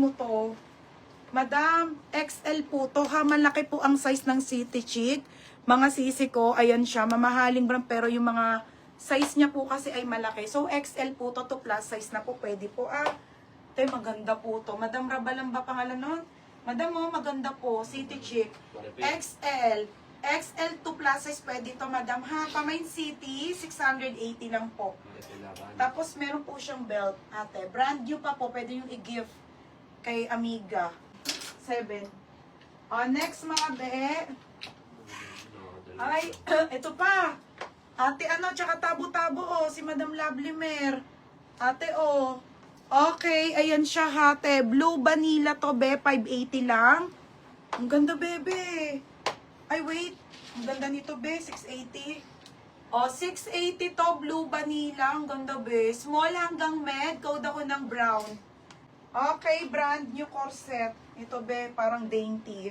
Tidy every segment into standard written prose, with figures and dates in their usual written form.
mo to. Madam, XL po to ha. Malaki po ang size ng City Chic. Mga sisi ko, ayan siya. Mamahaling brand pero yung mga size niya po kasi ay malaki. So, XL po to plus size na po. Pwede po ah. Ito maganda po to. Madam Rabalang ba pangalan nun? Madam mo, maganda po. City Chic. XL. XL to plus size pwede to madam ha. Pamain City, 680 lang po. Tapos meron po siyang belt ate. Brand new pa po. Pwede yung i-gift kay Amiga. 7. Next mga be. Ay, ito pa. Ate ano, tsaka tabo-tabo oh. Si Madam Lovely Mer. Ate oh. Okay, ayan siya hate. Blue vanilla to be. 580 lang. Ang ganda bebe. Ay wait. Ang ganda nito be. 680. 680 to. Blue vanilla. Ang ganda be. Small hanggang med. Code ako ng brown. Okay, brand new corset. Ito be, parang dainty.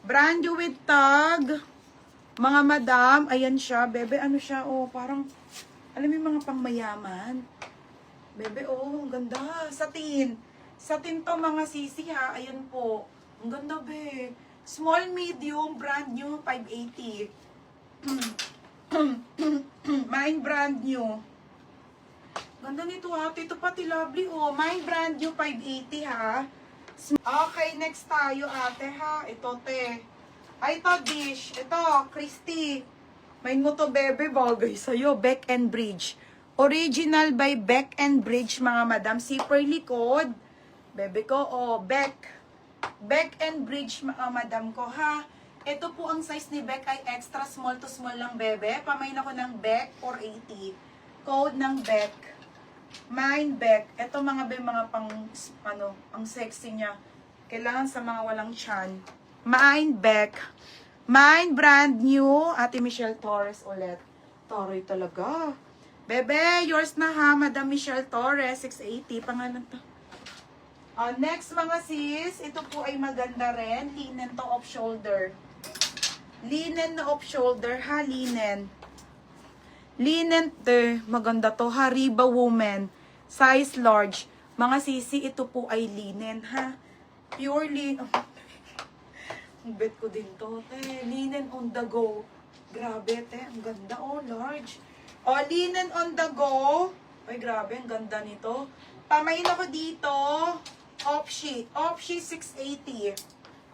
Brand new with tag. Mga madam, ayan siya. Bebe, ano siya? Oh, parang, alam mo yung mga pangmayaman. Bebe, oh, ang ganda. Satin. Satin to mga sisi ha. Ayan po. Ang ganda be. Small, medium, brand new, 580. Mine brand new. Ganda nito ha. Ito pati lovely oh. Mine brand new 580 ha. Okay, next tayo ate ha. Ito te. Ay, ito dish. Ito, Christy. Main mo to bebe. Bagay sa'yo. Beck and Bridge. Original by Beck and Bridge mga madam. Zipper likod. Bebe ko oh. Beck. Beck and Bridge mga madam ko ha. Ito po ang size ni Beck ay extra small to small lang bebe. Pamain ako ng Beck 480. Code ng Beck. Mine Beck. Ito mga be, mga pang, ano, ang sexy niya. Kailangan sa mga walang chan. Mine Beck. Mine brand new. Ate Michelle Torres ulit. Toroy talaga. Bebe, yours na ha, Madam Michelle Torres. 680. Pangalan to. Next mga sis. Ito po ay maganda rin. Linen to off shoulder. Linen na off shoulder ha, linen. Linen to, maganda to, Hariba woman, size large. Mga sisi, ito po ay linen, ha? Pure linen. Oh, ang bet ko din to, te. Linen on the go. Grabe, te. Ang ganda, oh, large. Oh, linen on the go. Ay, grabe, ang ganda nito. Pamain ako dito. Opshi. Opshi 680.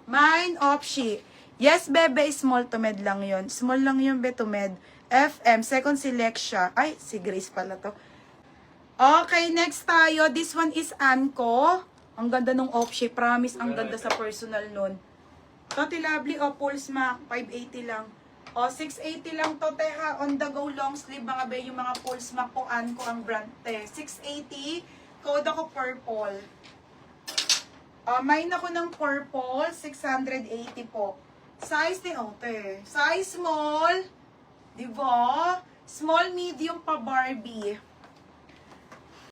Mine, Opshi. Yes, bebe, small to med lang yon. Small lang yun, be, to med. FM, second select siya. Ay, si Grace pala to. Okay, next tayo. This one is Anko. Ang ganda nung Opshi. Promise, ang ganda sa personal nun. Toti lovely, Pulse Mac. 580 lang. 680 lang to, teha. On the go, long sleeve, mga be. Yung mga Pulse Mac po, Anko ang brand, te. 680. Code ako purple. Mine ako ng purple. 680 po. Size ni Ote. Size small. Diba? Small, medium pa Barbie.